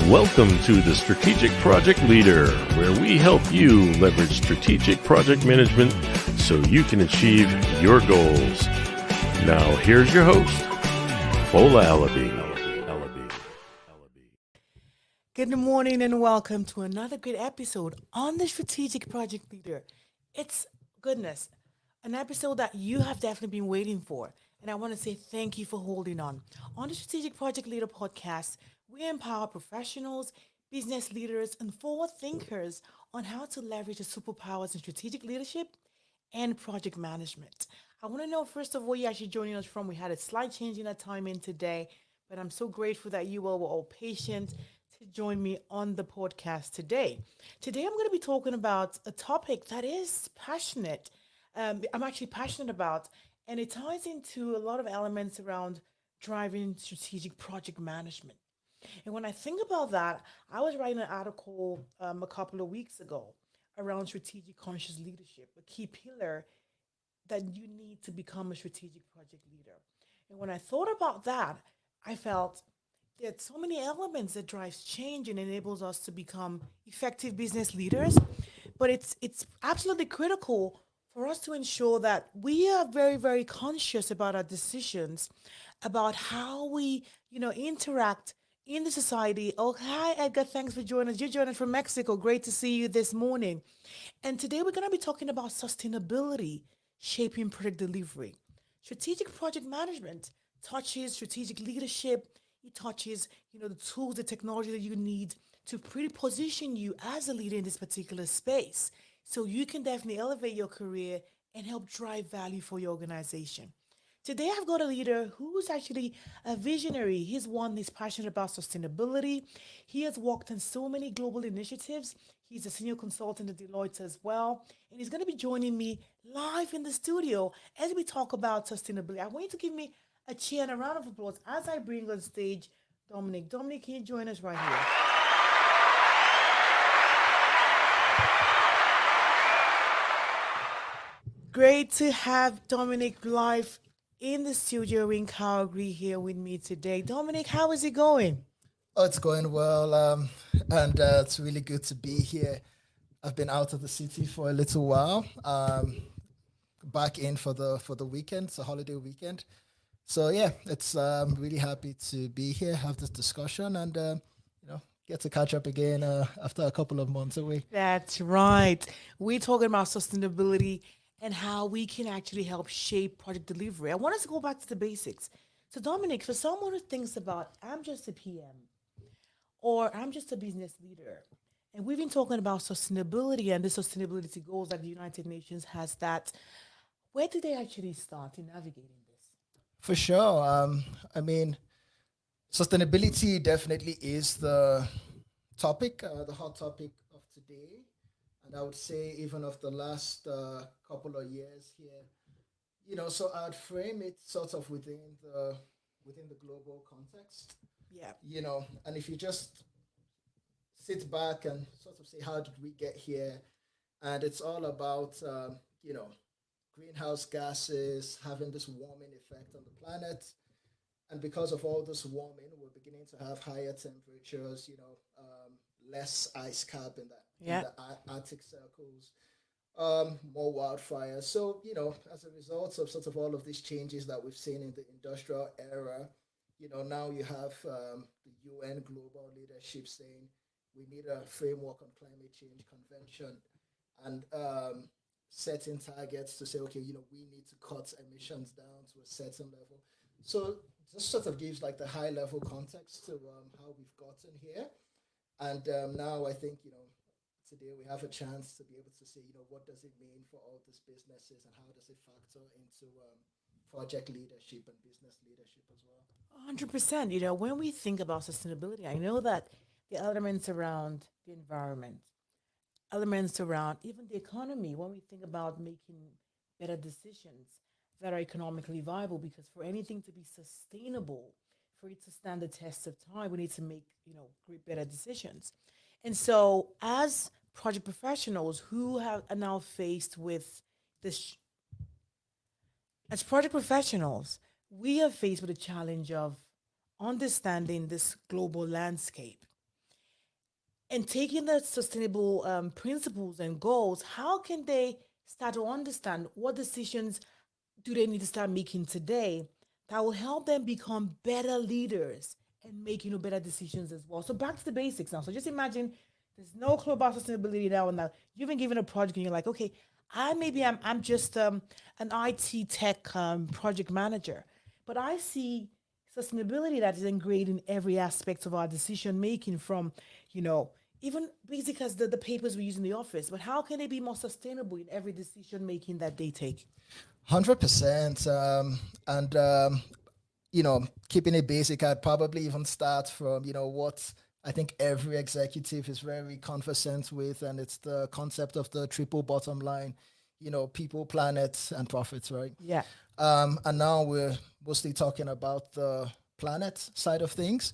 Welcome to the Strategic Project Leader, where we help you leverage strategic project management so you can achieve your goals. Now, here's your host, Fola Alabi. Good morning and welcome to another great episode on the Strategic Project Leader. It's goodness, an episode that you have definitely been waiting for. And I want to say thank you for holding on. On the Strategic Project Leader podcast, we empower professionals, business leaders, and forward thinkers on how to leverage the superpowers in strategic leadership and project management. I want to know, first of all, where you're actually joining us from. We had a slight change in our timing today, but I'm so grateful that you all were all patient to join me on the podcast today. Today, I'm going to be talking about a topic that is passionate. I'm actually passionate about, and it ties into a lot of elements around driving strategic project management. And when I think about that, I was writing an article a couple of weeks ago around strategic conscious leadership, a key pillar that you need to become a strategic project leader. And when I thought about that, I felt there's so many elements that drives change and enables us to become effective business leaders. But it's absolutely critical for us to ensure that we are very, very conscious about our decisions, about how we, interact in the society. Oh, hi, Edgar. Thanks for joining us. You're joining us from Mexico. Great to see you this morning. And today we're going to be talking about sustainability shaping product delivery. Strategic project management touches strategic leadership. It touches, the tools, the technology that you need to pretty position you as a leader in this particular space. So you can definitely elevate your career and help drive value for your organization. Today, I've got a leader who's actually a visionary. He's passionate about sustainability. He has worked on so many global initiatives. He's a senior consultant at Deloitte as well. And he's going to be joining me live in the studio as we talk about sustainability. I want you to give me a cheer and a round of applause as I bring on stage Dominic. Dominic, can you join us right here? Great to have Dominic live in the studio in Calgary here with me today. Dominic, how is it going? Oh, it's going well, and it's really good to be here. I've been out of the city for a little while, back in for the weekend, it's a holiday weekend. So yeah, it's really happy to be here, have this discussion, and get to catch up again after a couple of months away. That's right. We're talking about sustainability and how we can actually help shape project delivery. I want us to go back to the basics. So, Dominic, for someone who thinks about, I'm just a PM or I'm just a business leader, and we've been talking about sustainability and the sustainability goals that the United Nations has, that where do they actually start in navigating this? For sure. I mean, sustainability definitely is the topic, the hot topic of today. And I would say even of the last couple of years here, so I'd frame it sort of within the global context, Yeah. And if you just sit back and sort of say, how did we get here? And it's all about, greenhouse gases having this warming effect on the planet. And because of all this warming, we're beginning to have higher temperatures, less ice cap in Yeah. the Arctic circles, more wildfires. So, as a result of sort of all of these changes that we've seen in the industrial era, now you have the UN global leadership saying we need a framework on climate change convention and setting targets to say, okay, we need to cut emissions down to a certain level. So this sort of gives like the high level context to how we've gotten here. And now I think, today we have a chance to be able to say, what does it mean for all these businesses and how does it factor into project leadership and business leadership as well? 100%. When we think about sustainability, I know that the elements around the environment, elements around even the economy, when we think about making better decisions that are economically viable, because for anything to be sustainable, for it to stand the test of time, we need to make, great better decisions. And so as project professionals who are now faced with this. As project professionals, we are faced with the challenge of understanding this global landscape and taking the sustainable principles and goals. How can they start to understand what decisions do they need to start making today that will help them become better leaders and make better decisions as well? So back to the basics now. So just imagine there's no clue about sustainability now, and now you've been given a project and you're like, okay, I'm just an IT tech project manager, but I see sustainability that is ingrained in every aspect of our decision making, from you know even basic as the papers we use in the office. But how can they be more sustainable in every decision making that they take? 100%. And keeping it basic, I'd probably even start from, what I think every executive is very conversant with, and it's the concept of the triple bottom line, people, planet, and profits, right? Yeah. And now we're mostly talking about the planet side of things.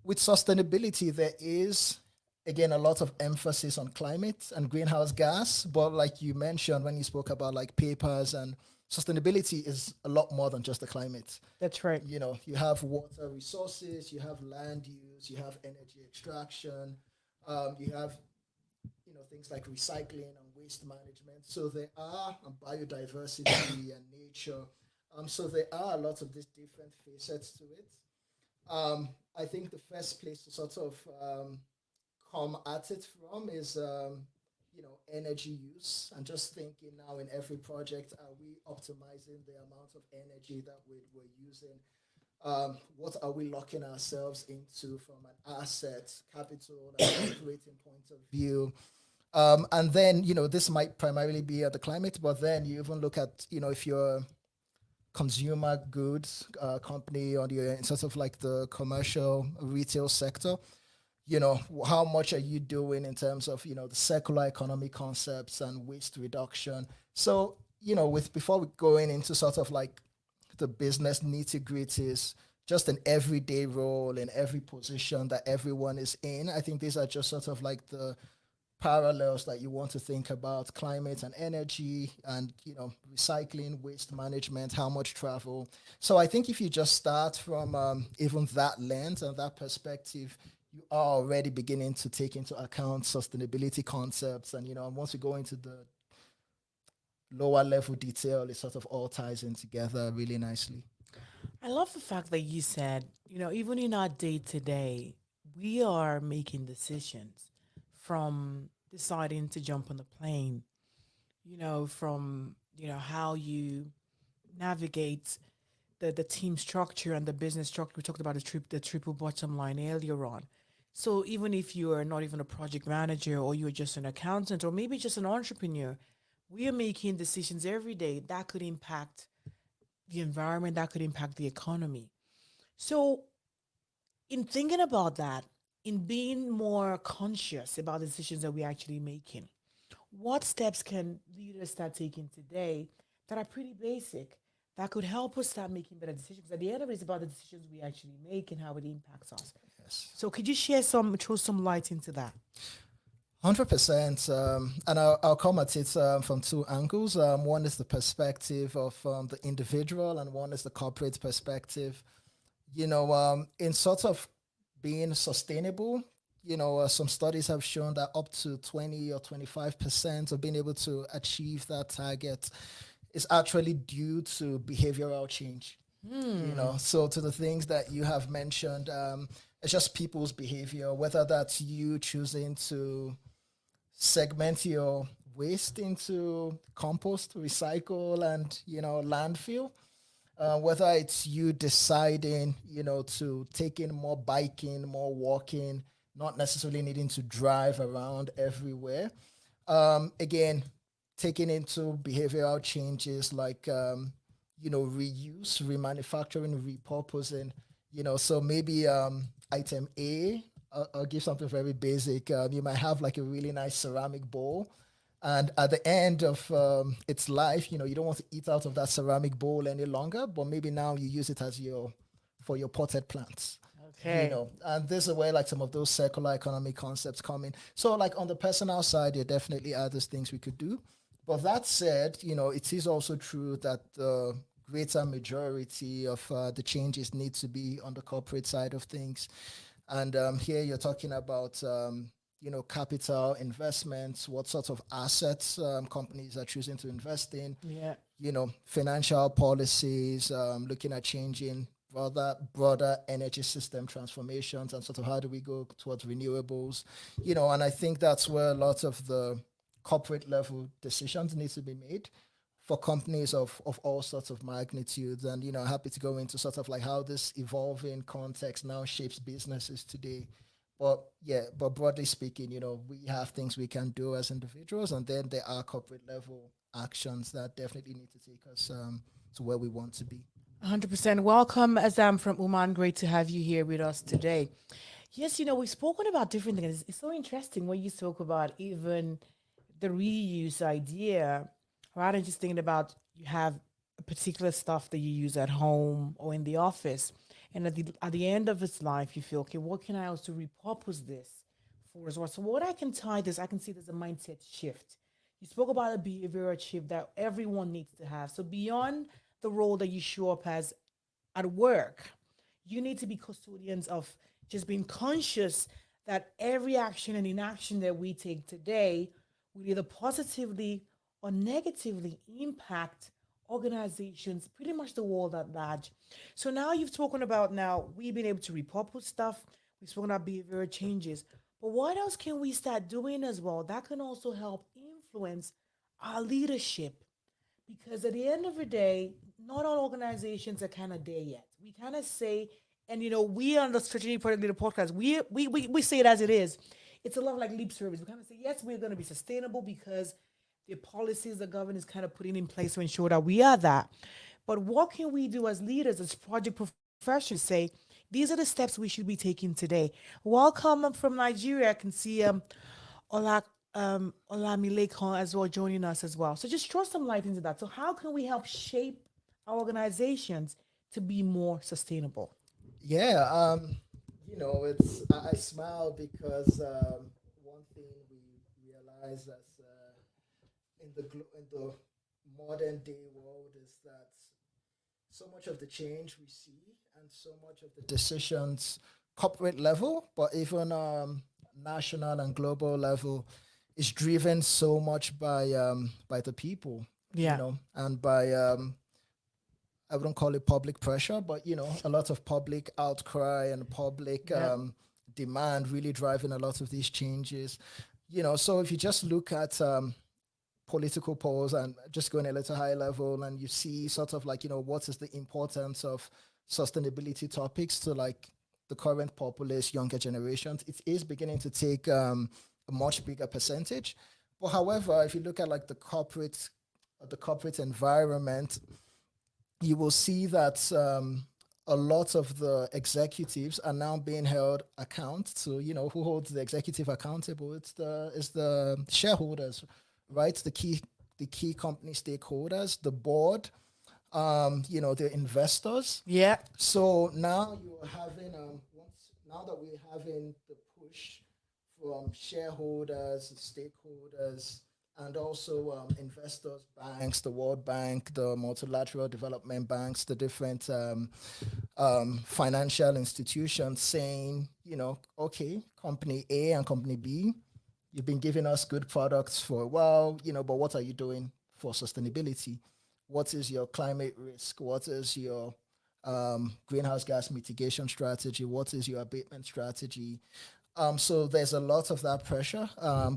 With sustainability, there is, again, a lot of emphasis on climate and greenhouse gas. But like you mentioned when you spoke about like papers, and sustainability is a lot more than just the climate. That's right. You have water resources, you have land use, you have energy extraction, you have things like recycling and waste management. So there are biodiversity and nature. So there are lots of these different facets to it. I think the first place to sort of come at it from is energy use, and just thinking now in every project, are we optimizing the amount of energy that we're using? What are we locking ourselves into from an asset, capital, and operating point of view? And then, this might primarily be at the climate, but then you even look at, if you're a consumer goods company, or you're in sort of like the commercial retail sector, how much are you doing in terms of, the circular economy concepts and waste reduction? So, with before we going into sort of like the business nitty gritties, just an everyday role in every position that everyone is in, I think these are just sort of like the parallels that you want to think about: climate and energy, and recycling, waste management, how much travel. So I think if you just start from even that lens and that perspective, you are already beginning to take into account sustainability concepts. And once you go into the lower level detail, it sort of all ties in together really nicely. I love the fact that you said, even in our day to day, we are making decisions, from deciding to jump on the plane, from, how you navigate the team structure and the business structure. We talked about the triple bottom line earlier on. So even if you are not even a project manager, or you're just an accountant, or maybe just an entrepreneur, we are making decisions every day that could impact the environment, that could impact the economy. So in thinking about that, in being more conscious about the decisions that we're actually making, what steps can leaders start taking today that are pretty basic, that could help us start making better decisions? At the end of it, it's about the decisions we actually make and how it impacts us. Yes. So could you throw some light into that? 100%. And I'll come at it from two angles. One is the perspective of the individual, and one is the corporate perspective. In sort of being sustainable, some studies have shown that up to 20 or 25% of being able to achieve that target is actually due to behavioral change. So to the things that you have mentioned, it's just people's behavior, whether that's you choosing to segment your waste into compost, recycle, and landfill. Whether it's you deciding, to take in more biking, more walking, not necessarily needing to drive around everywhere. Again, taking into behavioral changes like, reuse, remanufacturing, repurposing. So maybe item A, I'll give something very basic. You might have like a really nice ceramic bowl, and at the end of its life, you don't want to eat out of that ceramic bowl any longer, but maybe now you use it as for your potted plants. Okay. And this is where like some of those circular economy concepts come in. So like on the personal side, there definitely are those things we could do. But that said, it is also true that the greater majority of the changes need to be on the corporate side of things. And here you're talking about, capital investments, what sort of assets companies are choosing to invest in, Yeah. financial policies, looking at changing broader energy system transformations and sort of how do we go towards renewables, and I think that's where a lot of the corporate level decisions need to be made for companies of all sorts of magnitudes. And, happy to go into sort of like how this evolving context now shapes businesses today. But yeah, but broadly speaking, we have things we can do as individuals, and then there are corporate level actions that definitely need to take us to where we want to be. 100% welcome, Azam from Oman. Great to have you here with us today. Yes, we've spoken about different things. It's so interesting when you spoke about even the reuse idea, rather than just thinking about you have a particular stuff that you use at home or in the office, and at the end of its life, you feel, okay, what can I also repurpose this for as well? So what I can see there's a mindset shift. You spoke about a behavioral shift that everyone needs to have. So beyond the role that you show up as at work, you need to be custodians of just being conscious that every action and inaction that we take today will either positively or negatively impact organizations, pretty much the world at large. So now you've spoken about now we've been able to repurpose stuff, we've spoken about behavioral changes. But what else can we start doing as well that can also help influence our leadership? Because at the end of the day, not all organizations are kind of there yet. We kind of say, and we on the Strategic Product Leader podcast, we say it as it is. It's a lot like lip service. We kind of say, yes, we're going to be sustainable because the policies the government is kind of putting in place to ensure that we are that. But what can we do as leaders, as project professionals, say, these are the steps we should be taking today? Welcome from Nigeria. I can see Ola Olamilekon as well joining us as well. So just throw some light into that. So how can we help shape our organizations to be more sustainable? Yeah, it's I smile because one thing we realize as in the modern day world is that so much of the change we see and so much of the decisions, corporate level, but even national and global level, is driven so much by the people, Yeah. and by I wouldn't call it public pressure, but a lot of public outcry and public Yeah. demand really driving a lot of these changes. So if you just look at political polls and just going a little high level, and you see sort of like what is the importance of sustainability topics to like the current populace, younger generations, it is beginning to take a much bigger percentage. But however, if you look at like the corporate environment, you will see that a lot of the executives are now being held account to, who holds the executive accountable. It's the shareholders, right? The key company stakeholders, the board, the investors. Yeah. So now you're having now that we're having the push from shareholders, stakeholders, and also investors, banks, the World Bank, the multilateral development banks, the different financial institutions saying, okay, company A and company B, you've been giving us good products for a while, but what are you doing for sustainability? What is your climate risk? What is your greenhouse gas mitigation strategy? What is your abatement strategy? So there's a lot of that pressure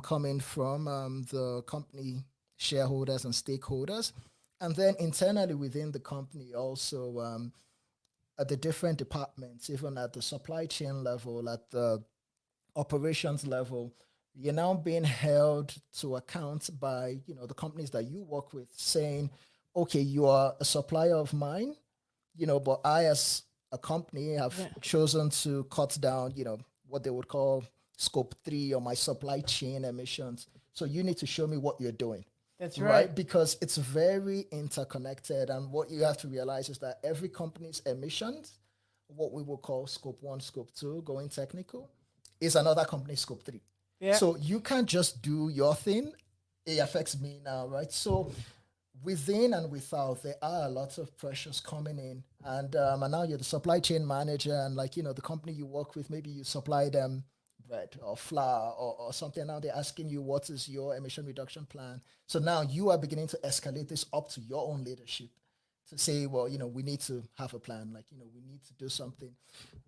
coming from the company shareholders and stakeholders. And then internally within the company also, at the different departments, even at the supply chain level, at the operations level, you're now being held to account by, the companies that you work with saying, okay, you are a supplier of mine, but I as a company have Yeah. chosen to cut down, what they would call scope 3 or my supply chain emissions. So you need to show me what you're doing, That's right. right? Because it's very interconnected. And what you have to realize is that every company's emissions what we will call scope one, scope two, going technical, is another company's scope three. Yeah. So you can't just do your thing. It affects me now, right? So within and without, there are a lot of pressures coming in, and now you're the supply chain manager, and like the company you work with, maybe you supply them bread or flour or something. Now they're asking you what is your emission reduction plan. So now you are beginning to escalate this up to your own leadership to say, well, we need to have a plan. Like, we need to do something.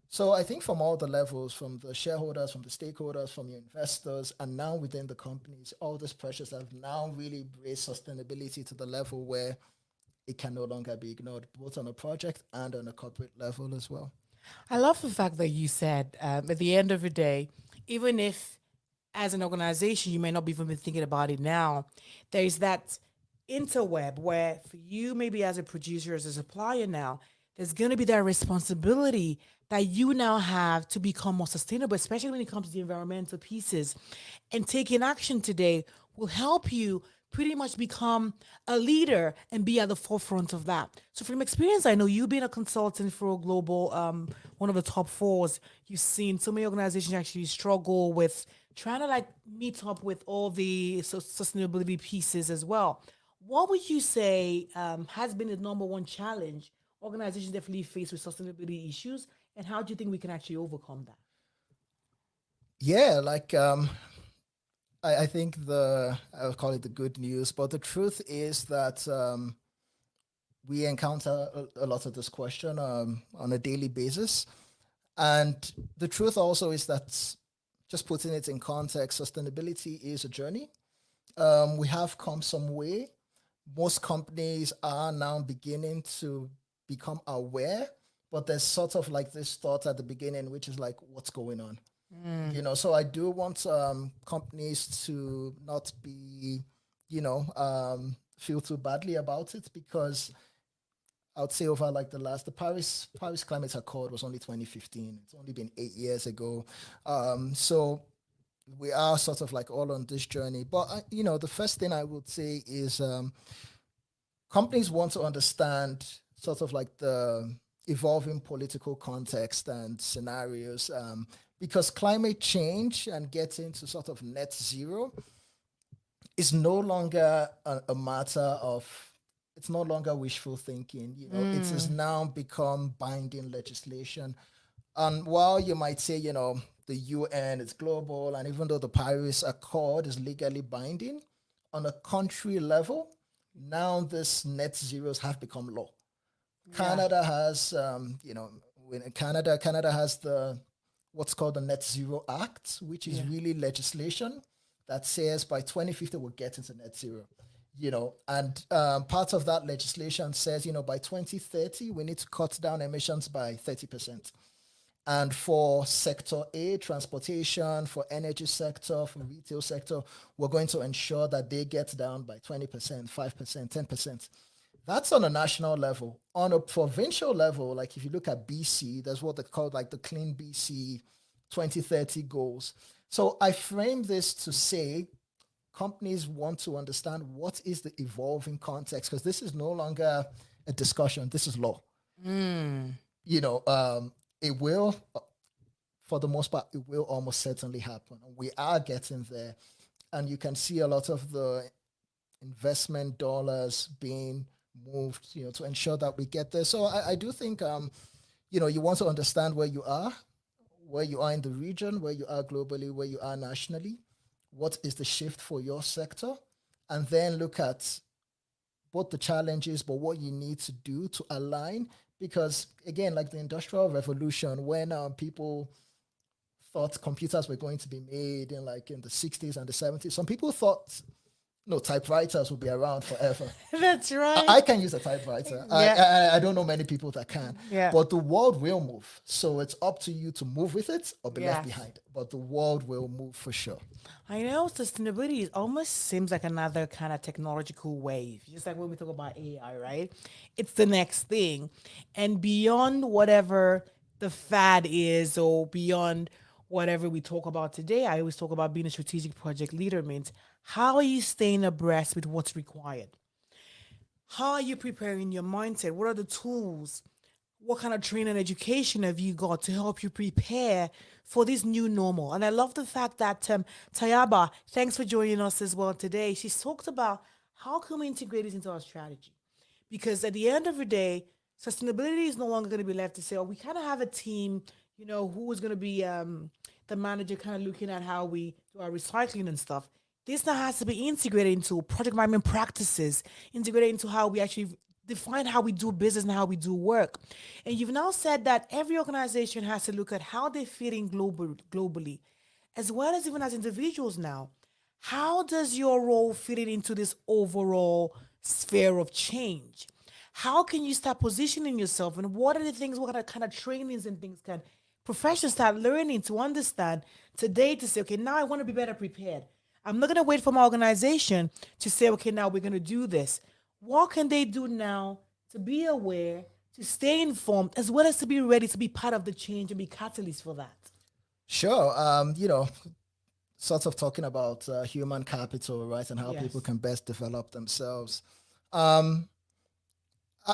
So I think from all the levels, from the shareholders, from the stakeholders, from your investors, and now within the companies, all these pressures have now really raised sustainability to the level where it can no longer be ignored, both on a project and on a corporate level as well. I love the fact that you said at the end of the day, even if as an organization you may not be even be thinking about it now, there's that interweb where for you, maybe as a producer, as a supplier now, there's going to be that responsibility that you now have to become more sustainable, especially when it comes to the environmental pieces. And taking action today will help you pretty much become a leader and be at the forefront of that. So from experience, I know you've been a consultant for a global, one of the top fours. You've seen so many organizations actually struggle with trying to like meet up with all the sustainability pieces as well. What would you say has been the number one challenge organizations definitely face with sustainability issues, and how do you think we can actually overcome that? Yeah, like I think I would call it the good news, but the truth is that we encounter a lot of this question on a daily basis. And the truth also is that, just putting it in context, sustainability is a journey. We have come some way. Most companies are now beginning to become aware, but there's sort of like this thought at the beginning, which is like, what's going on? So I do want companies to not be, feel too badly about it, because I would say over like the Paris Climate Accord was only 2015. It's only been 8 years ago. So we are sort of like all on this journey. But the first thing I would say is companies want to understand sort of like the evolving political context and scenarios, because climate change and getting to sort of net zero is no longer a matter of, it's no longer wishful thinking. It has now become binding legislation. And while you might say, the UN is global, and even though the Paris Accord is legally binding, on a country level, now this net zeros have become law. Canada has, Canada has what's called the Net Zero Act, which is really legislation that says by 2050 we'll get into net zero. And part of that legislation says, by 2030 we need to cut down emissions by 30%. And for sector A, transportation, for energy sector, for retail sector, we're going to ensure that they get down by 20%, 5%, 10%. That's on a national level. On a provincial level, like if you look at BC, there's what they call like the Clean BC 2030 goals. So I frame this to say companies want to understand what is the evolving context, because this is no longer a discussion. This is law. It will, for the most part, it will almost certainly happen. We are getting there. And you can see a lot of the investment dollars being moved, to ensure that we get there. So I do think, you want to understand where you are in the region, where you are globally, where you are nationally, what is the shift for your sector, and then look at both the challenges, but what you need to do to align. Because again, like the Industrial Revolution, when people thought computers were going to be made in the 60s and the 70s, some people thought typewriters will be around forever. That's right. I can use a typewriter. Yeah. I don't know many people that can. Yeah. But the world will move. So it's up to you to move with it or be left behind. But the world will move for sure. I know sustainability almost seems like another kind of technological wave. Just like when we talk about AI, right? It's the next thing. And beyond whatever the fad is, or beyond whatever we talk about today, I always talk about being a strategic project leader means how are you staying abreast with what's required? How are you preparing your mindset? What are the tools? what kind of training and education have you got to help you prepare for this new normal? And I love the fact that Tayaba, thanks for joining us as well today. She's talked about how can we integrate this into our strategy? Because at the end of the day, sustainability is no longer going to be left to say, oh, we kind of have a team, who is going to be the manager kind of looking at how we do our recycling and stuff. This now has to be integrated into project management practices, integrated into how we actually define how we do business and how we do work. And you've now said that every organization has to look at how they fit in globally, as well as even as individuals now. How does your role fit it into this overall sphere of change? How can you start positioning yourself, and what are the things, what kind of trainings and things can professionals start learning to understand today to say, okay, now I want to be better prepared. I'm not going to wait for my organization to say, okay, now we're going to do this. What can they do now to be aware, to stay informed, as well as to be ready to be part of the change and be catalysts for that? Sure. Sort of talking about human capital, right, and how people Yes. can best develop themselves. Um,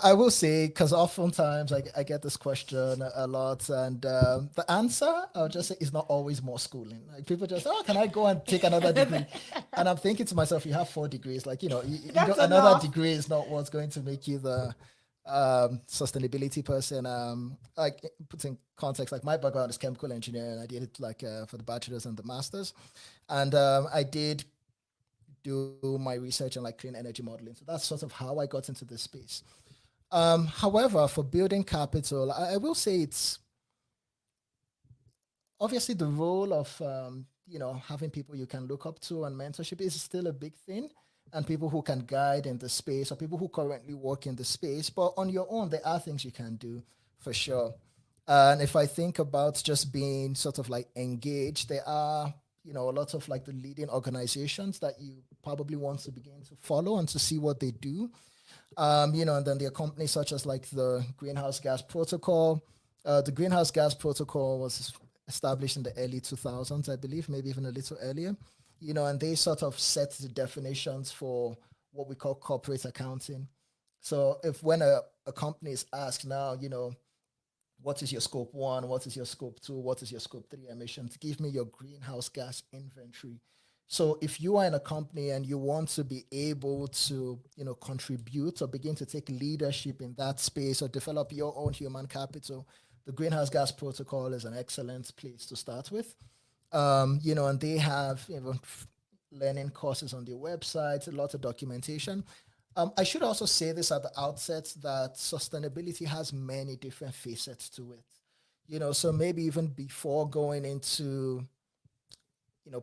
I will say, because oftentimes I get this question a lot, and the answer I'll just say is not always more schooling. Like people just, oh, can I go and take another degree? And I'm thinking to myself, you have 4 degrees. Like you That's don't, another enough. degree is not what's going to make you the sustainability person. Like put in context, like my background is chemical engineering. I did it like for the bachelor's and the masters, and I did do my research on like clean energy modeling. So that's sort of how I got into this space. However, for building capital, I will say it's obviously the role of having people you can look up to and mentorship is still a big thing, and people who can guide in the space or people who currently work in the space. But on your own, there are things you can do for sure. And if I think about just being sort of like engaged, there are a lot of like the leading organizations that you probably want to begin to follow and to see what they do. And then there are companies such as like the Greenhouse Gas Protocol. The Greenhouse Gas Protocol was established in the early 2000s, I believe, maybe even a little earlier. And they sort of set the definitions for what we call corporate accounting. So if when a company is asked now, what is your scope one? What is your scope two? What is your scope three emissions? Give me your greenhouse gas inventory. So if you are in a company and you want to be able to, contribute or begin to take leadership in that space or develop your own human capital, the Greenhouse Gas Protocol is an excellent place to start with. And they have learning courses on their website, a lot of documentation. I should also say this at the outset that sustainability has many different facets to it. So maybe even before going into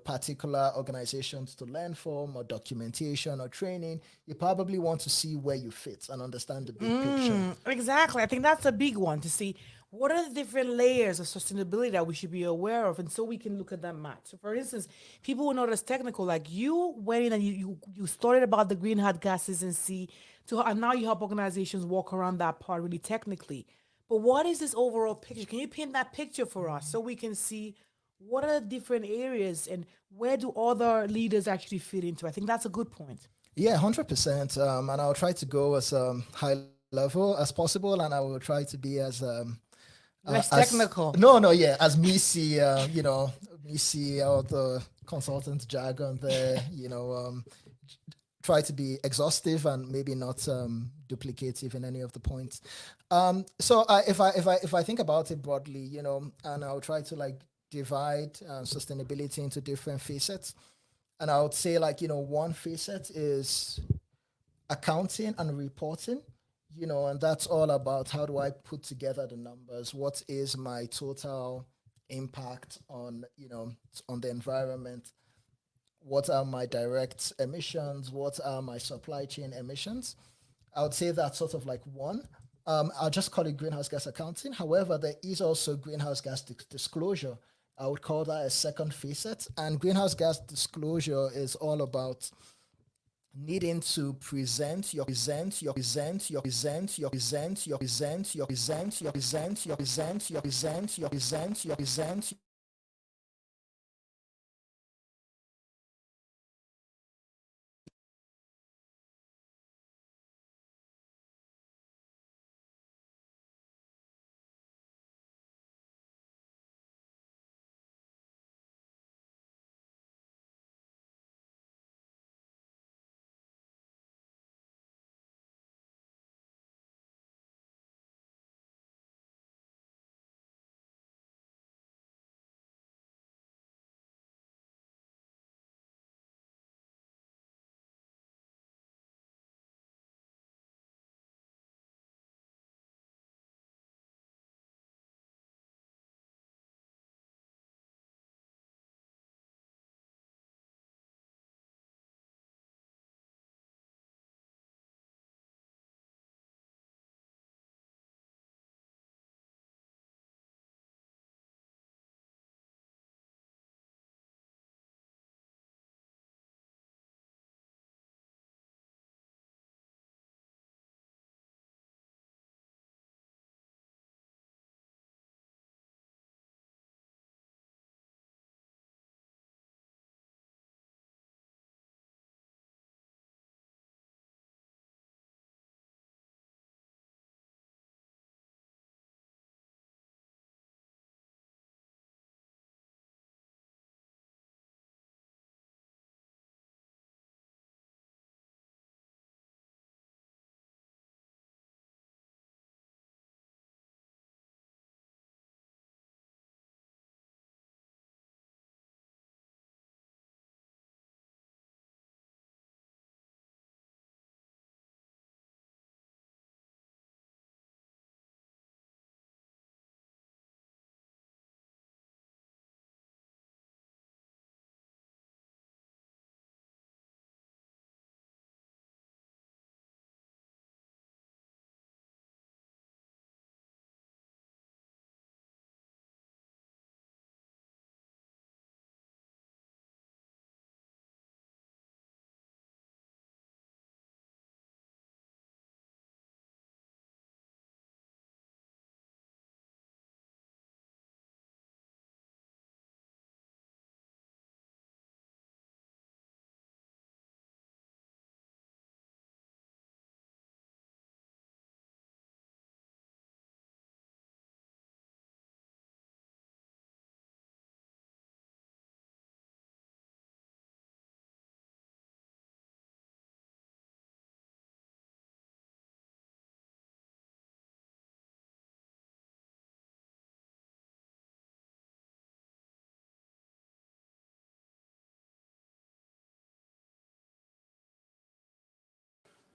particular organizations to learn from or documentation or training, you probably want to see where you fit and understand the big picture. Exactly. I think that's a big one to see what are the different layers of sustainability that we should be aware of, and so we can look at that match. So, for instance, people who know that's technical, like you went in and you started about the greenhouse gases and see, and now you help organizations walk around that part really technically. But what is this overall picture? Can you paint that picture for us so we can see what are the different areas and where do other leaders actually fit into? I think that's a good point. Yeah, 100%. And I'll try to go as high level as possible, and I will try to be Less as technical. no, yeah, as me see all the consultant jargon there, try to be exhaustive and maybe not duplicative in any of the points. If I think about it broadly, and I'll try to like divide sustainability into different facets, and I would say like one facet is accounting and reporting, and that's all about how do I put together the numbers? What is my total impact on the environment? What are my direct emissions? What are my supply chain emissions? I would say that's sort of like one. I'll just call it greenhouse gas accounting. However, there is also greenhouse gas disclosure. I would call that a second facet. And greenhouse gas disclosure is all about needing to present your present your present your present your present your present your present your present your present your present your present your present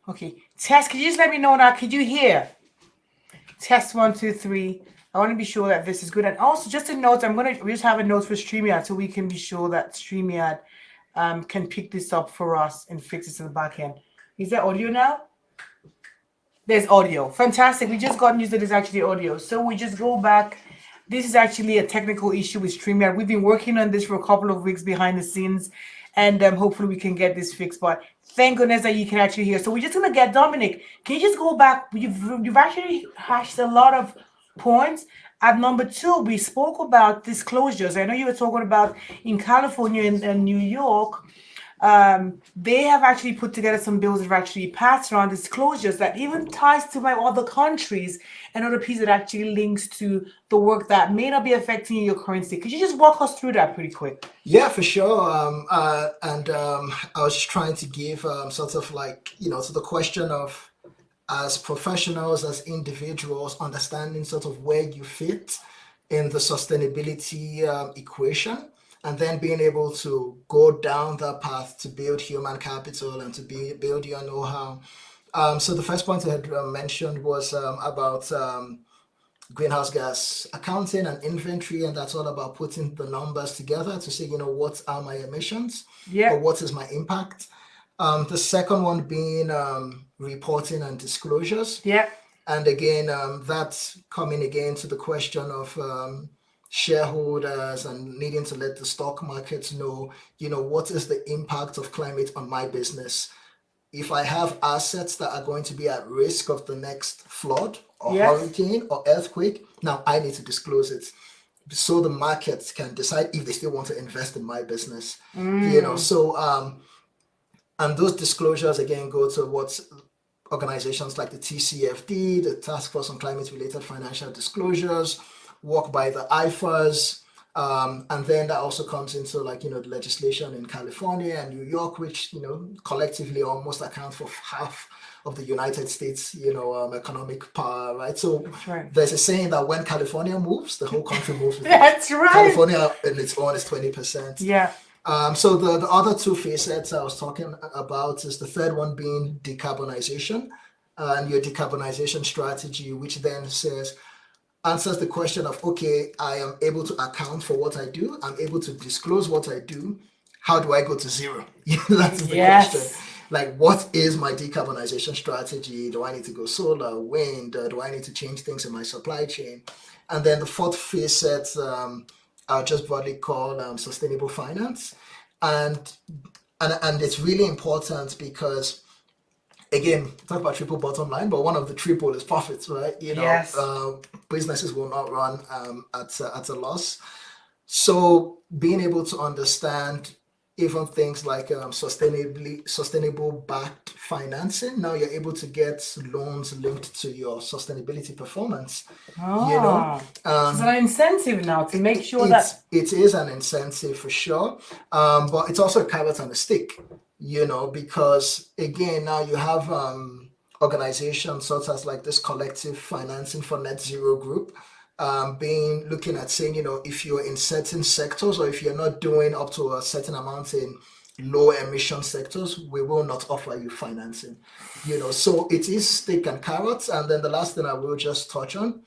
Okay. Test, could you just let me know now? Could you hear? Test 1, 2, 3. I want to be sure that this is good. And also, just a note, we just have a note for StreamYard so we can be sure that StreamYard can pick this up for us and fix it to the back end. Is there audio now? There's audio. Fantastic. We just got news that there's actually audio. So we just go back. This is actually a technical issue with StreamYard. We've been working on this for a couple of weeks behind the scenes, and hopefully we can get this fixed. But thank goodness that you can actually hear. So we're just gonna get Dominic. Can you just go back? You've actually hashed a lot of points. At number 2, we spoke about disclosures. I know you were talking about in California and New York. They have actually put together some bills that have actually passed around disclosures that even ties to my other countries and other pieces that actually links to the work that may not be affecting your currency. Could you just walk us through that pretty quick? Yeah, for sure. I was just trying to give sort of like, to the question of, as professionals, as individuals, understanding sort of where you fit in the sustainability equation, and then being able to go down that path to build human capital and to build your know-how. So the first point I had mentioned was about greenhouse gas accounting and inventory, and that's all about putting the numbers together to say, what are my emissions, or what is my impact. The second one being reporting and disclosures. And again, that's coming again to the question of shareholders and needing to let the stock markets know, what is the impact of climate on my business. If I have assets that are going to be at risk of the next flood or hurricane or earthquake, now I need to disclose it so the markets can decide if they still want to invest in my business. So and those disclosures again go to what organizations like the TCFD, the Task Force on Climate Related Financial Disclosures, work by the IFAs, and then that also comes into the legislation in California and New York, which collectively almost account for half of the United States economic power, right? So there's a saying that when California moves, the whole country moves with That's right. California in its own is 20%. So the other 2 facets I was talking about is the third one being decarbonization, and your decarbonization strategy, which then answers the question of, okay, I am able to account for what I do, I'm able to disclose what I do, how do I go to zero? That's the question. Like, what is my decarbonization strategy? Do I need to go solar, wind? Do I need to change things in my supply chain? And then the fourth facet, I'll just broadly call sustainable finance. And it's really important because, again, talk about triple bottom line, but one of the triple is profits, right? Businesses will not run at a loss. So being able to understand even things like sustainable backed financing, now you're able to get loans linked to your sustainability performance. It's an incentive now to make sure that it is an incentive for sure, but it's also a carrot and a stick. Because again, now you have organizations such as like this collective financing for net zero group, looking at saying, if you're in certain sectors or if you're not doing up to a certain amount in low emission sectors, we will not offer you financing. So it is stick and carrots. And then the last thing I will just touch on,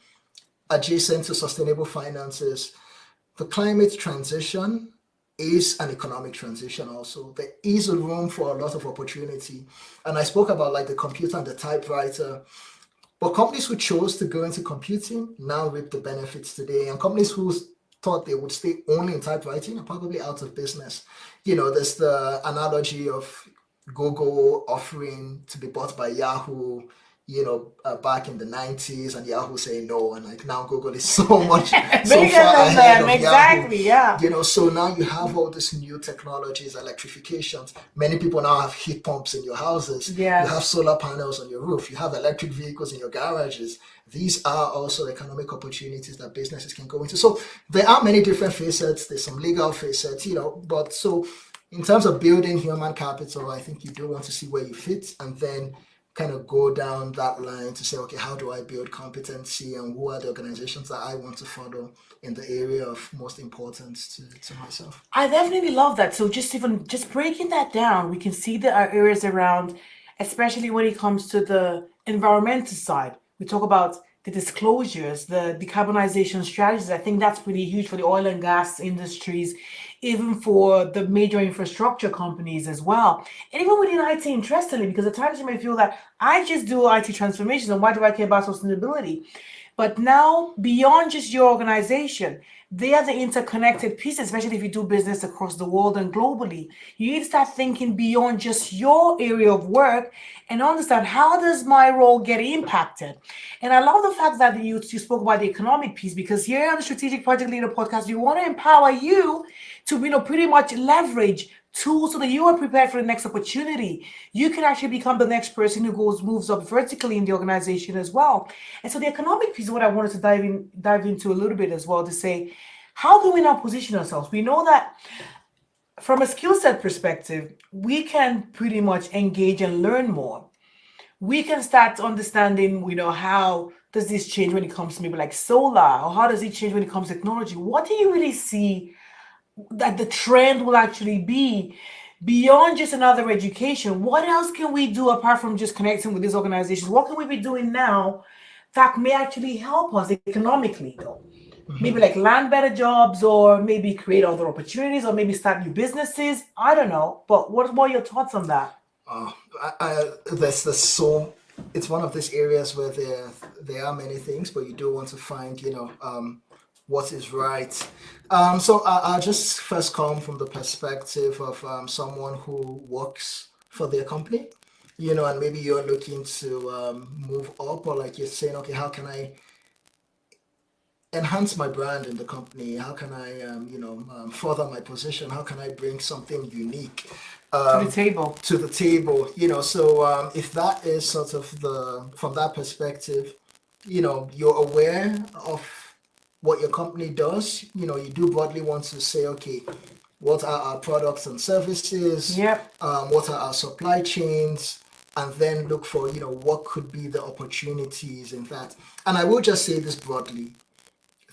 adjacent to sustainable finance, is the climate transition is an economic transition also. There is a room for a lot of opportunity. And I spoke about like the computer and the typewriter, but companies who chose to go into computing now reap the benefits today. And companies who thought they would stay only in typewriting are probably out of business. There's the analogy of Google offering to be bought by Yahoo, back in the 90s, and Yahoo saying no, and like now Google is so much so far ahead of Yahoo. So now you have all these new technologies, electrifications. Many people now have heat pumps in your houses. You have solar panels on your roof. You have electric vehicles in your garages. These are also economic opportunities that businesses can go into. So there are many different facets. There's some legal facets, but so in terms of building human capital, I think you do want to see where you fit and then kind of go down that line to say, okay, how do I build competency and who are the organizations that I want to follow in the area of most importance to myself? I definitely love that. So just breaking that down, we can see that our areas around especially when it comes to the environmental side. We talk about the disclosures, the decarbonization strategies. I think that's pretty huge for the oil and gas industries, even for the major infrastructure companies as well. And even within IT, interestingly, because at times you may feel that I just do IT transformations and why do I care about sustainability? But now, beyond just your organization, they are the interconnected pieces, especially if you do business across the world and globally. You need to start thinking beyond just your area of work and understand how does my role get impacted. And I love the fact that you spoke about the economic piece because here on the Strategic Project Leader podcast, we want to empower you to pretty much leverage tools so that you are prepared for the next opportunity. You can actually become the next person who moves up vertically in the organization as well. And so the economic piece is what I wanted to dive into a little bit as well to say, how can we now position ourselves? We know that from a skill set perspective, we can pretty much engage and learn more. We can start understanding, how does this change when it comes to maybe like solar, or how does it change when it comes to technology? What do you really see that the trend will actually be beyond just another education? What else can we do apart from just connecting with these organizations? What can we be doing now that may actually help us economically, though? Maybe Mhm. like land better jobs, or maybe create other opportunities, or maybe start new businesses. I don't know. But what are your thoughts on that? Uh, there's so it's one of these areas where there are many things, but you do want to find what is right. So I'll just first come from the perspective of someone who works for their company, and maybe you're looking to move up, or like you're saying, okay, how can I enhance my brand in the company? How can I, further my position? How can I bring something unique To the um, table. to the table? So if that is sort of from that perspective, you're aware of what your company does. You do broadly want to say, okay, what are our products and services? Yep. What are our supply chains? And then look for, what could be the opportunities in that. And I will just say this broadly,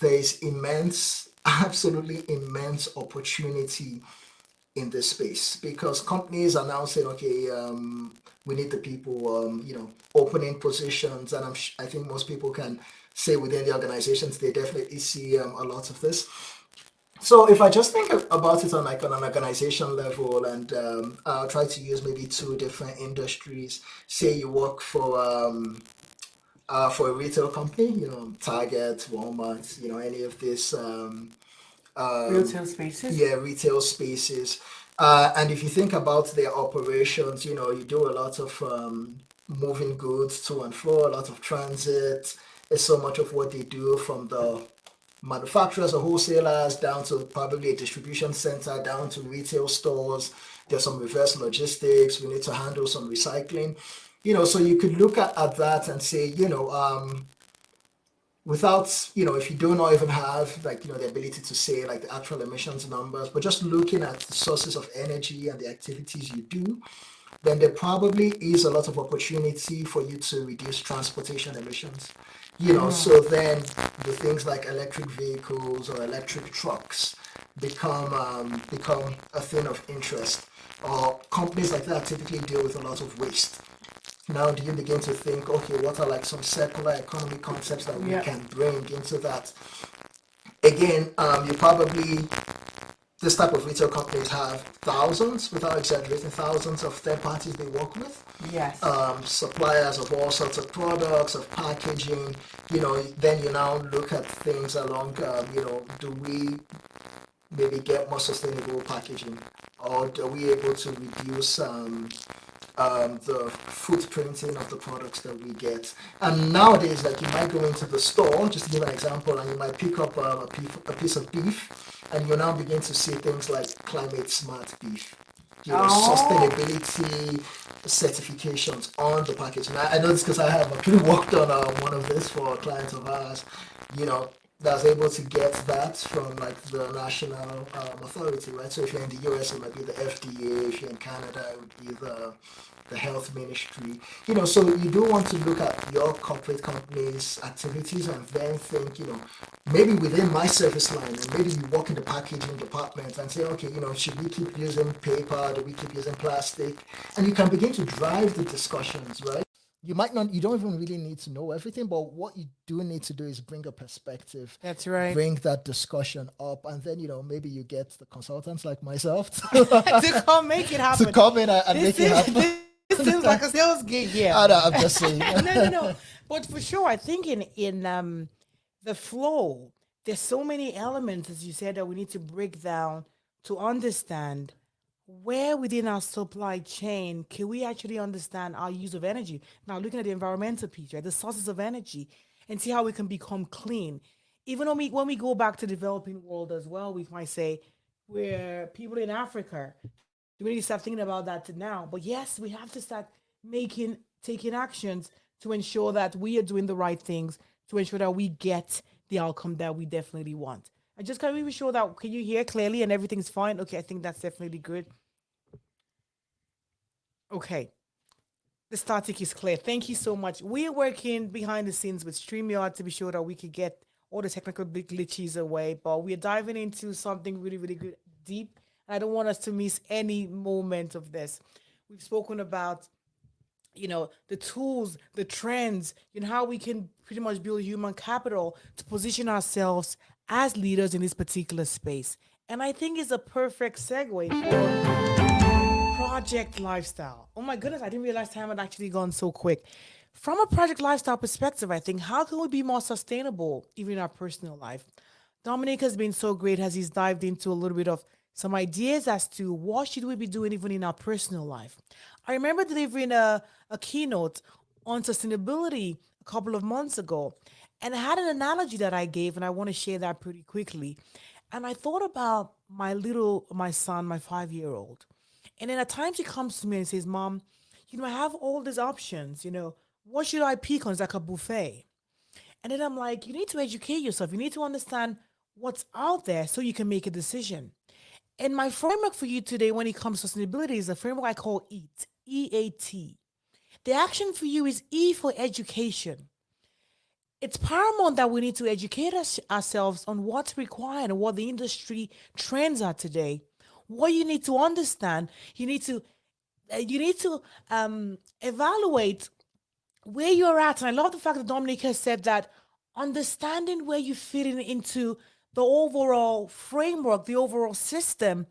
there is immense, absolutely immense opportunity in this space because companies are now saying, okay, we need the people, opening positions, and I think most people can say within the organizations they definitely see a lot of this. So if I just think about it on like on an organization level, and I'll try to use maybe two different industries. Say you work for a retail company, Target, Walmart, any of this, um, Retail spaces. yeah, retail spaces. And if you think about their operations, you do a lot of moving goods to and fro, a lot of transit. It's so much of what they do from the manufacturers or wholesalers down to probably a distribution center, down to retail stores. There's some reverse logistics. We need to handle some recycling. So you could look at that and say, without, if you do not even have like, the ability to say like the actual emissions numbers, but just looking at the sources of energy and the activities you do, then there probably is a lot of opportunity for you to reduce transportation emissions. So then the things like electric vehicles or electric trucks become a thing of interest. Or companies like that typically deal with a lot of waste. Now do you begin to think, okay, what are like some circular economy concepts that we Yep. can bring into that? Again, you probably this type of retail companies have thousands, without exaggerating, thousands of third parties they work with, Yes. suppliers of all sorts of products, of packaging. Then you now look at things along, do we maybe get more sustainable packaging, or are we able to reduce the footprinting of the products that we get? And nowadays, like you might go into the store, just to give an example, and you might pick up a piece of beef, and you now begin to see things like climate smart beef, Oh, sustainability certifications on the package. And I know this because I have actually worked on one of this for a client of ours, you know, that's able to get that from like the national authority, right? So if you're in the US, it might be the FDA. If you're in Canada, it would be the health ministry. So you do want to look at your corporate company's activities and then think, maybe within my service line, and maybe you work in the packaging department and say, okay, should we keep using paper? Do we keep using plastic? And you can begin to drive the discussions, right? You don't even really need to know everything, but what you do need to do is bring a perspective. That's right. Bring that discussion up, and then, maybe you get the consultants like myself To come make it happen. to come in and make it happen. This seems like a sales gig, yeah. I'm just saying. No. But for sure, I think in the flow, there's so many elements, as you said, that we need to break down to understand where within our supply chain can we actually understand our use of energy. Now, looking at the environmental piece, right, the sources of energy, and see how we can become clean. Even when we go back to the developing world as well, we might say, where people in Africa, do we need to start thinking about that now? But yes, we have to start taking actions to ensure that we are doing the right things, to ensure that we get the outcome that we definitely want. I just can't be sure that, can you hear clearly and everything's fine? Okay, I think that's definitely good. Okay. The static is clear. Thank you so much. We're working behind the scenes with StreamYard to be sure that we could get all the technical big glitches away, but we're diving into something really, really good, deep. I don't want us to miss any moment of this. We've spoken about, the tools, the trends, how we can pretty much build human capital to position ourselves as leaders in this particular space. And I think it's a perfect segue for project lifestyle. Oh my goodness, I didn't realize time had actually gone so quick. From a project lifestyle perspective, I think, how can we be more sustainable even in our personal life? Dominic has been so great as he's dived into a little bit of some ideas as to what should we be doing even in our personal life. I remember delivering a keynote on sustainability a couple of months ago, and I had an analogy that I gave, and I want to share that pretty quickly. And I thought about my son, my 5-year-old. And then at times he comes to me and says, Mom, I have all these options, what should I pick on? It's like a buffet. And then I'm like, you need to educate yourself. You need to understand what's out there so you can make a decision. And my framework for you today when it comes to sustainability is a framework I call EAT, E-A-T. The action for you is E for education. It's paramount that we need to educate ourselves on what's required and what the industry trends are today. What you need to understand, you need to evaluate where you're at. And I love the fact that Dominic has said that understanding where you fit into the overall framework, the overall system,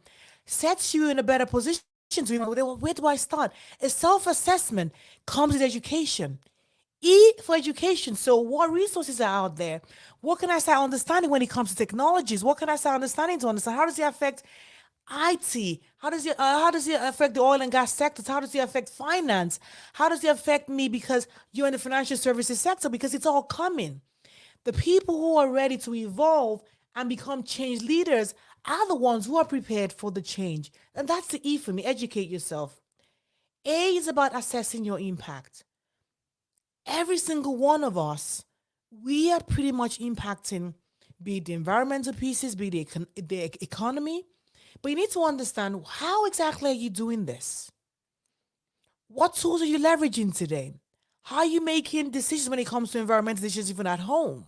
sets you in a better position to, where do I start? A self-assessment comes with education. E for education. So what resources are out there? What can I start understanding when it comes to technologies? What can I start understanding to understand? How does it affect IT? How does it affect the oil and gas sectors? How does it affect finance? How does it affect me because you're in the financial services sector? Because it's all coming. The people who are ready to evolve and become change leaders are the ones who are prepared for the change. And that's the E for me. Educate yourself. A is about assessing your impact. Every single one of us, we are pretty much impacting, be it the environmental pieces, be it the economy. But you need to understand, how exactly are you doing this? What tools are you leveraging today? How are you making decisions when it comes to environmental decisions even at home?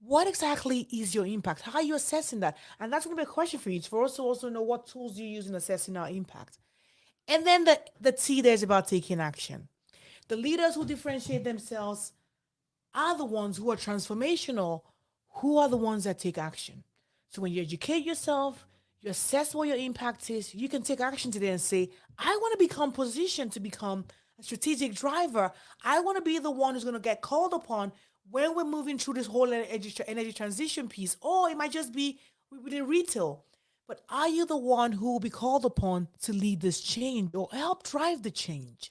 What exactly is your impact? How are you assessing that? And that's going to be a question for you. It's for us to also know what tools you use in assessing our impact. And then the T there is about taking action. The leaders who differentiate themselves are the ones who are transformational, who are the ones that take action. So when you educate yourself, you assess what your impact is, you can take action today and say, I want to become positioned to become a strategic driver. I want to be the one who's going to get called upon when we're moving through this whole energy transition piece. Or it might just be within retail. But are you the one who will be called upon to lead this change or help drive the change?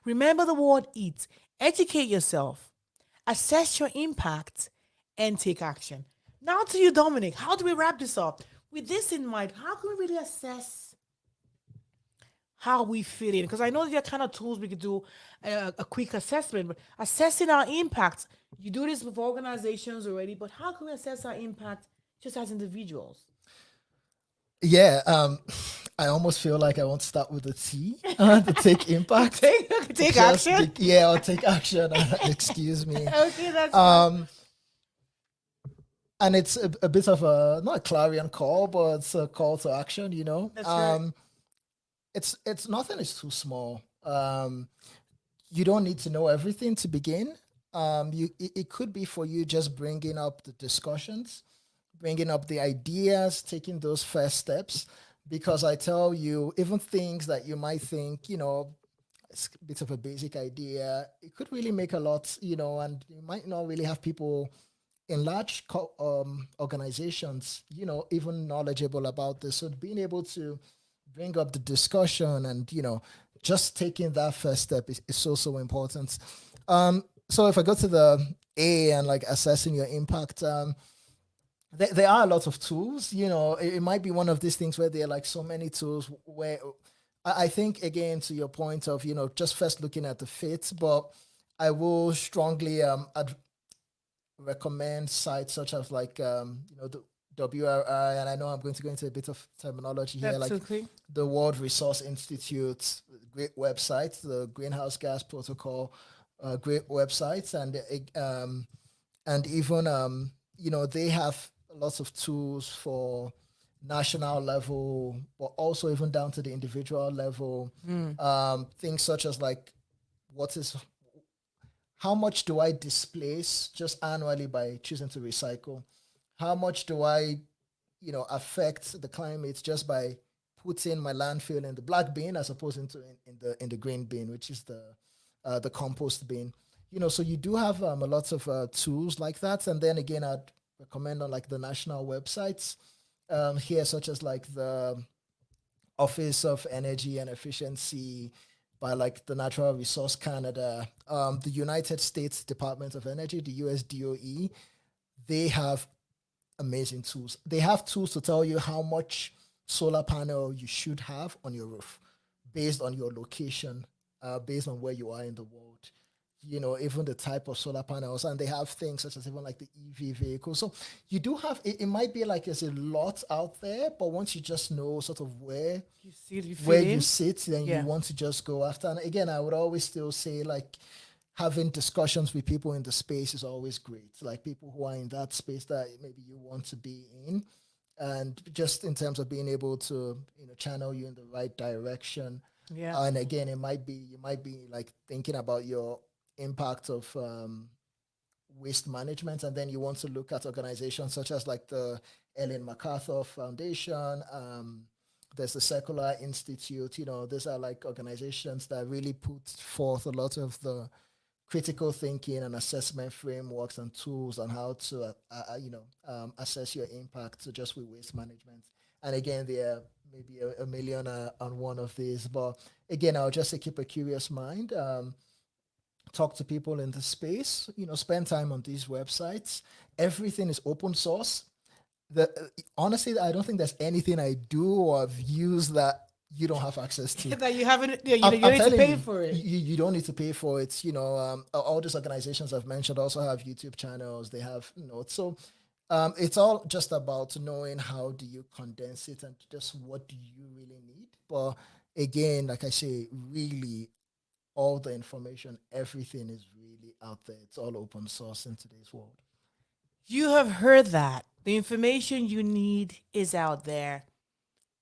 Remember the word EAT. Educate yourself, assess your impact, and take action. Now to you, Dominic. How do we wrap this up? With this in mind, how can we really assess how we fit in? Because I know there are kind of tools we could do a quick assessment, but assessing our impact, you do this with organizations already, but how can we assess our impact just as individuals? Yeah, I almost feel like I want to start with a T to take impact. Take Just action. yeah, or take action. Excuse me. Okay, that's fine. And it's a bit of a not a clarion call, but it's a call to action. That's right. It's nothing is too small. You don't need to know everything to begin. It could be for you just bringing up the discussions, bringing up the ideas, taking those first steps. Because I tell you, even things that you might think, it's a bit of a basic idea, it could really make a lot, and you might not really have people in large organizations, even knowledgeable about this. So being able to bring up the discussion and, just taking that first step is so important. So if I go to the A and like assessing your impact, there are a lot of tools. It might be one of these things where there are like so many tools where I think, again, to your point of, just first looking at the fit, but I will strongly recommend sites such as like, the WRI, and I know I'm going to go into a bit of terminology here, Absolutely. like the World Resource Institute, great website, the Greenhouse Gas Protocol, great websites, and even they have lots of tools for national level, but also even down to the individual level. Things such as like how much do I displace just annually by choosing to recycle? How much do I, affect the climate just by putting my landfill in the black bin as opposed to in the green bin, which is the compost bin. So you do have a lot of tools like that. And then again, I'd recommend on like the national websites here, such as like the Office of Energy and Efficiency by like the Natural Resource Canada, the United States Department of Energy, the USDOE. They have amazing tools. They have tools to tell you how much solar panel you should have on your roof based on your location, based on where you are in the world. Even the type of solar panels, and they have things such as even like the EV vehicles. So you do have it might be like there's a lot out there, but once you just know sort of where You see, you where fit you in. sit, then Yeah. you want to just go after. And again, I would always still say like having discussions with people in the space is always great. Like people who are in that space that maybe you want to be in. And just in terms of being able to, channel you in the right direction. Yeah. And again, you might be like thinking about your impact of waste management, and then you want to look at organizations such as like the Ellen MacArthur Foundation. There's the Circular Institute. These are like organizations that really put forth a lot of the critical thinking and assessment frameworks and tools on how to, assess your impact to just with waste management. And again, there are maybe a million on one of these, but again, I'll just say keep a curious mind. Talk to people in the space. Spend time on these websites. Everything is open source. Honestly, I don't think there's anything I do or have used that you don't have access to. That you haven't, you I'm need to telling pay you, for it. you don't need to pay for it. All these organizations I've mentioned also have YouTube channels. They have notes. So it's all just about knowing how do you condense it and just what do you really need. But again, like I say, really all the information, everything is really out there. It's all open source in today's world. You have heard that. The information you need is out there.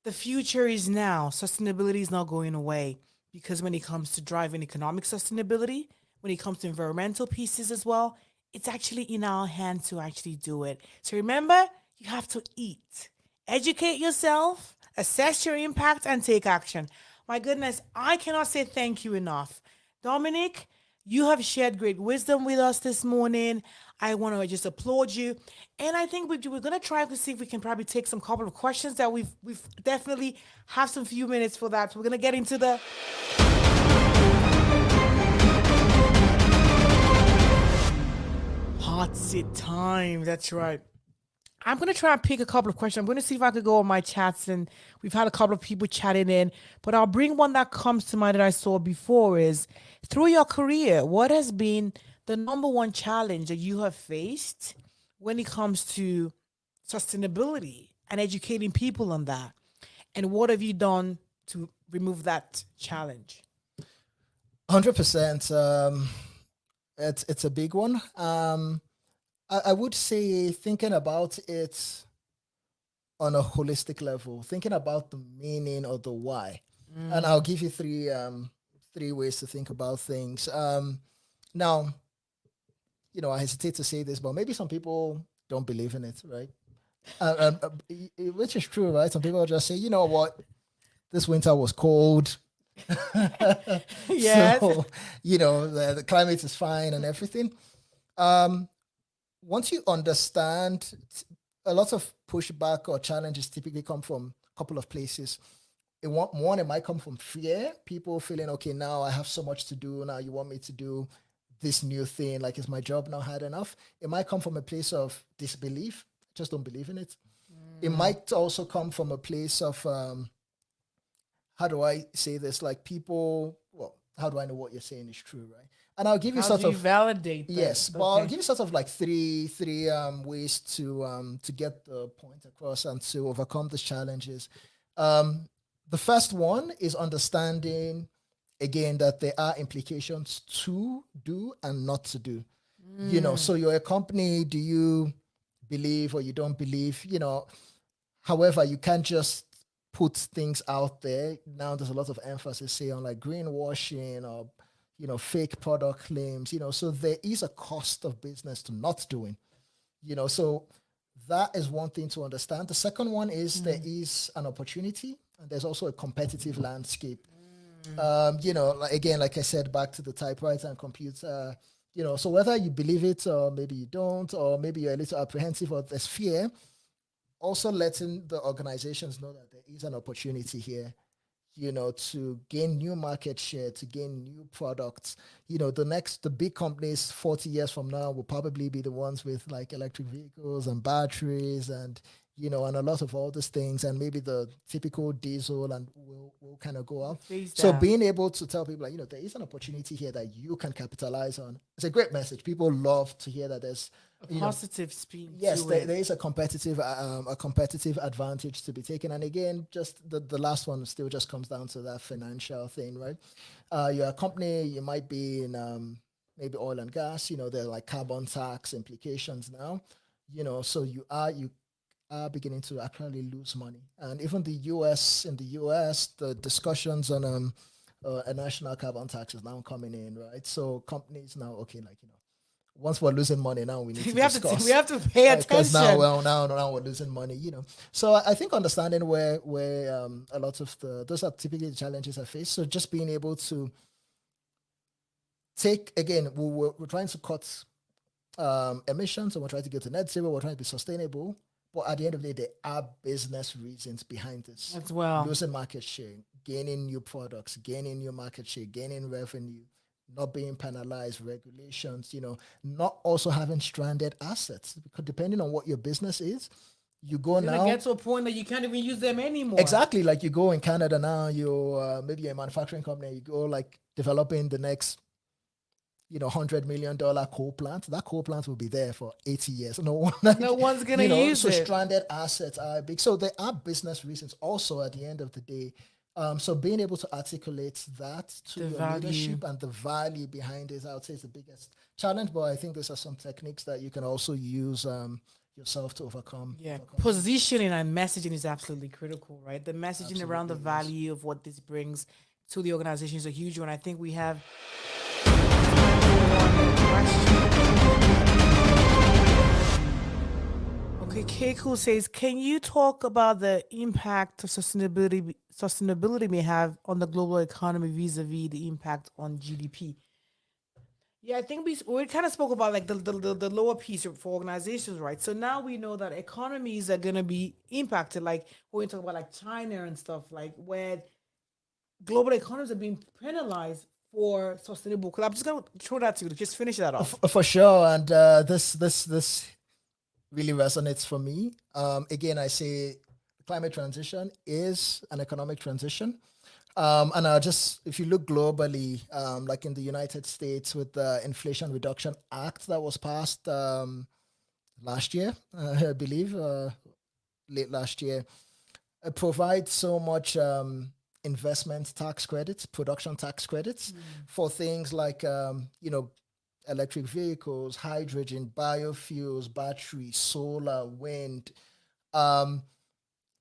The future is now. Sustainability is not going away because when it comes to driving economic sustainability, when it comes to environmental pieces as well, it's actually in our hands to actually do it. So remember, you have to eat, educate yourself, assess your impact, and take action. My goodness, I cannot say thank you enough. Dominic, you have shared great wisdom with us this morning. I want to just applaud you. And I think we're going to try to see if we can probably take some couple of questions that we've definitely have some few minutes for that. So we're going to get into the hot seat time. That's right. I'm going to try and pick a couple of questions. I'm going to see if I could go on my chats, and we've had a couple of people chatting in, but I'll bring one that comes to mind that I saw before is through your career, what has been the number one challenge that you have faced when it comes to sustainability and educating people on that? And what have you done to remove that challenge? 100%. It's a big one. I would say thinking about it on a holistic level, thinking about the meaning or the why. And I'll give you three ways to think about things. Now, I hesitate to say this, but maybe some people don't believe in it, right? Which is true, right? Some people just say, you know what, this winter was cold. Yes. So, the climate is fine and everything. Um, Once you understand, a lot of pushback or challenges typically come from a couple of places. One, it might come from fear, people feeling, okay, now I have so much to do. Now you want me to do this new thing. Like, is my job not hard enough? It might come from a place of disbelief. Just don't believe in it. It might also come from a place of, how do I say this? Like, people, well, how do I know what you're saying is true, right? And I'll give you How sort do you of, validate yes, that? but I'll Okay. give you sort of like three ways to get the point across and to overcome these challenges. Um, the first one is understanding again that there are implications to do and not to do. So you're a company, do you believe or you don't believe? However, you can't just put things out there. Now there's a lot of emphasis, say, on like greenwashing or fake product claims. So there is a cost of business to not doing. So that is one thing to understand. The second one is there is an opportunity and there's also a competitive landscape. Like, again, like I said, back to the typewriter and computer. So whether you believe it or maybe you don't, or maybe you're a little apprehensive or there's fear, also letting the organizations know that there is an opportunity here, to gain new market share, to gain new products. The big companies 40 years from now will probably be the ones with like electric vehicles and batteries and a lot of all these things. And maybe the typical diesel and will kind of go up. Phased So out. being able to tell people like, there is an opportunity here that you can capitalize on. It's a great message. People love to hear that there's, A you know, positive spin yes, to there it. is a competitive advantage to be taken. And again, just the last one still just comes down to that financial thing, right? You're a company, you might be in maybe oil and gas. There are like carbon tax implications now. So you are beginning to actually lose money. And even in the US, the discussions on a national carbon tax is now coming in, right? So companies now, okay, like once we're losing money, now we need to We discuss have to pay because now, attention. well, now we're losing money. So I think understanding where a lot of those are typically the challenges I face. So just being able to take again, we're trying to cut emissions, and we're trying to get to net zero. We're trying to be sustainable, but at the end of the day, there are business reasons behind this. As well. Losing market share, gaining new products, gaining new market share, gaining revenue, not being penalized, regulations, not also having stranded assets. Because depending on what your business is, you go It's gonna now. get to a point that you can't even use them anymore. Exactly, like you go in Canada now, maybe you're a manufacturing company, you go like developing the next $100 million coal plant. That coal plant will be there for 80 years. No one, No like, one's gonna use so it. stranded assets are big. So there are business reasons also at the end of the day. So being able to articulate that to The your value. leadership and the value behind it, I would say is the biggest challenge. But I think these are some techniques that you can also use yourself to overcome. Yeah, overcome those. positioning and messaging is absolutely critical, right? The messaging around the Absolutely, yes. value of what this brings to the organization is a huge one. I think we have question. Okay, Keiko says, can you talk about the impact of sustainability may have on the global economy vis-a-vis the impact on GDP? Yeah, I think we kind of spoke about like the lower piece for organizations, right? So now we know that economies are gonna be impacted, like when we talk about like China and stuff, like where global economies are being penalized for sustainable. Because I'm just gonna throw that to you to just finish that off. For sure, and this really resonates for me. Again, I say climate transition is an economic transition. And if you look globally, like in the United States with the Inflation Reduction Act that was passed last year, I believe, late last year, it provides so much investment tax credits, production tax credits for things like, electric vehicles, hydrogen, biofuels, batteries, solar, wind. Um,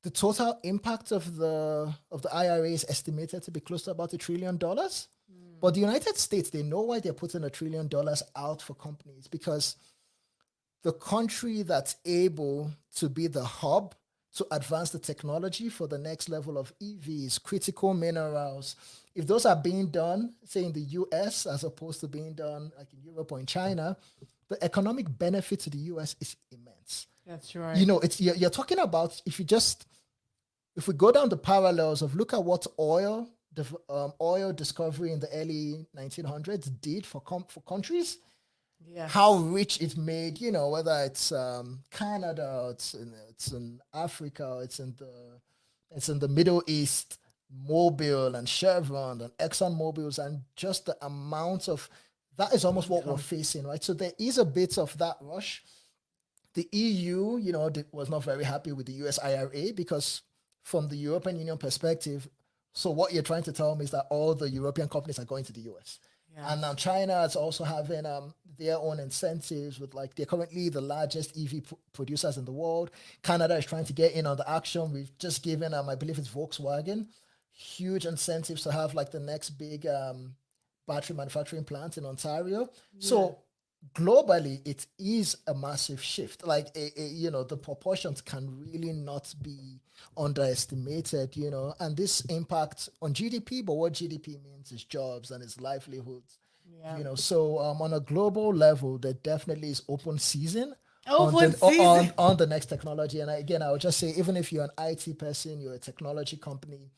the total impact of the IRA is estimated to be close to about $1 trillion. But the United States, they know why they're putting $1 trillion out for companies, because the country that's able to be the hub to advance the technology for the next level of EVs, critical minerals, if those are being done, say in the US, as opposed to being done like in Europe or in China, the economic benefit to the US is immense. That's right. It's you're talking about, if we go down the parallels of look at what oil discovery in the early 1900s did for countries, Yes. how rich it made, whether it's Canada, it's in Africa, it's in the Middle East, Mobil and Chevron and Exxon Mobils, and just the amount of that is almost what we're facing, right? So there is a bit of that rush. The EU, was not very happy with the US IRA because from the European Union perspective, so what you're trying to tell me is that all the European companies are going to the US. Yes. And now China is also having their own incentives with, like, they're currently the largest EV producers in the world. Canada is trying to get in on the action. We've just given, I believe it's Volkswagen, huge incentives to have like the next big battery manufacturing plant in Ontario. So globally, it is a massive shift. Like, the proportions can really not be underestimated, and this impact on GDP, but what GDP means is jobs and its livelihoods, Yeah. So on a global level, there definitely is open season Open season. on the next technology. And again, I would just say, even if you're an IT person, you're a technology company,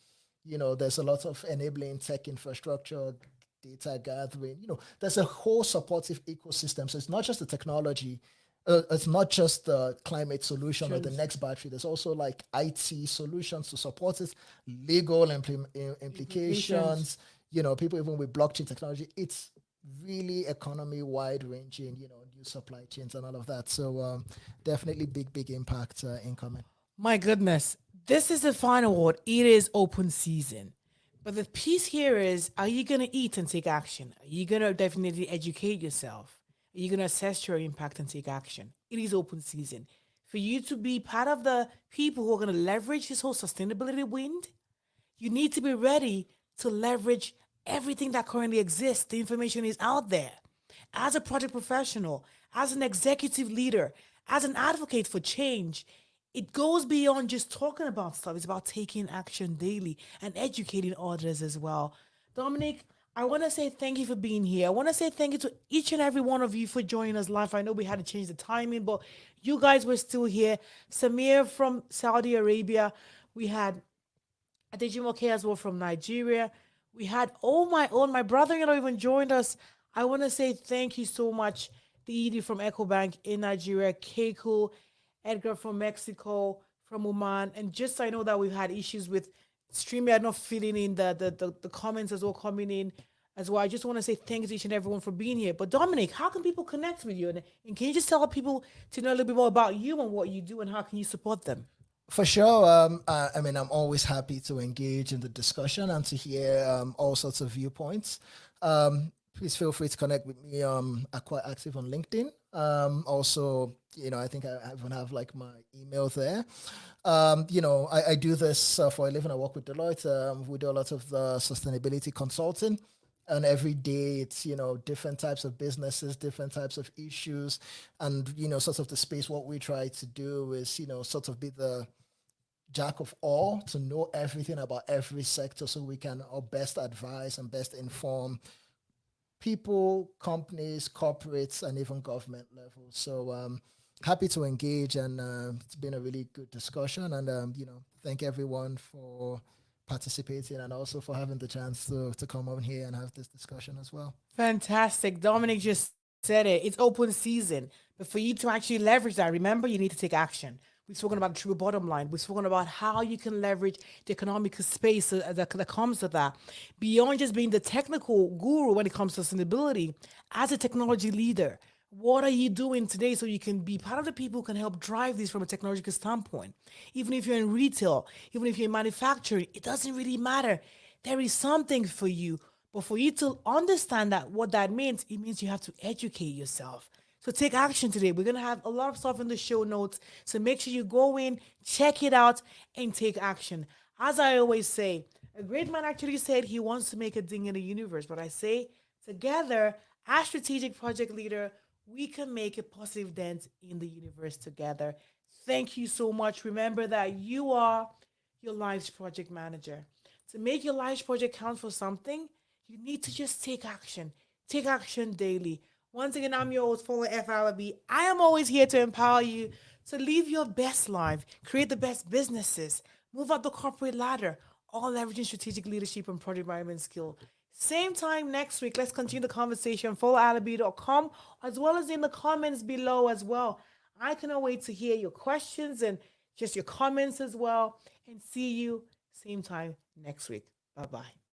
there's a lot of enabling tech infrastructure, data gathering, there's a whole supportive ecosystem. So it's not just the technology, it's not just the climate solution or the next battery. There's also like IT solutions to support it, legal implications, people even with blockchain technology. It's really economy wide ranging, new supply chains and all of that. So definitely big impact incoming. My goodness. This is the final word. It is open season. But the piece here is, are you going to eat and take action? Are you going to definitely educate yourself? Are you going to assess your impact and take action? It is open season. For you to be part of the people who are going to leverage this whole sustainability wind, you need to be ready to leverage everything that currently exists. The information is out there. As a project professional, as an executive leader, as an advocate for change, it goes beyond just talking about stuff. It's about taking action daily and educating others as well. Dominic, I want to say thank you for being here. I want to say thank you to each and every one of you for joining us live. I know we had to change the timing, but you guys were still here. Samir from Saudi Arabia. We had Adejimoke as well from Nigeria. We had, oh my own, my brother-in-law even joined us. I want to say thank you so much. The ED from EcoBank in Nigeria, Keiko, Edgar from Mexico, from Oman. And just I know that we've had issues with StreamYard not filling in the comments as well coming in as well. I just want to say thanks to each and everyone for being here. But Dominic, how can people connect with you? And can you just tell people to know a little bit more about you and what you do and how can you support them? For sure. I'm always happy to engage in the discussion and to hear all sorts of viewpoints. Please feel free to connect with me. I'm quite active on LinkedIn. Also, I think I even have like my email there. I do this for a living. I work with Deloitte. We do a lot of the sustainability consulting. And every day it's, different types of businesses, different types of issues. And, sort of the space, what we try to do is, sort of be the jack of all, to know everything about every sector so we can best advise and best inform people, companies, corporates, and even government levels. So happy to engage, and it's been a really good discussion. And thank everyone for participating and also for having the chance to come on here and have this discussion as well. Fantastic. Dominic just said it. It's open season. But for you to actually leverage that, remember, you need to take action. We've spoken about the true bottom line. We've spoken about how you can leverage the economic space that comes to that. Beyond just being the technical guru when it comes to sustainability, as a technology leader, What are you doing today so you can be part of the people who can help drive this from a technological standpoint? Even if you're in retail, even if you're in manufacturing, it doesn't really matter. There is something for you. But for you to understand that what that means, it means you have to educate yourself. So take action today. We're gonna have a lot of stuff in the show notes. So make sure you go in, check it out, and take action. As I always say, a great man actually said he wants to make a ding in the universe. But I say together, as strategic project leader, we can make a positive dent in the universe together. Thank you so much. Remember that you are your life's project manager. To make your life's project count for something, you need to just take action. Take action daily. Once again, I'm your host, Fuller FLB. I am always here to empower you to live your best life, create the best businesses, move up the corporate ladder, all leveraging strategic leadership and project management skill. Same time next week. Let's continue the conversation. FollowAlabi.com as well as in the comments below as well. I cannot wait to hear your questions and just your comments as well. And see you same time next week. Bye bye.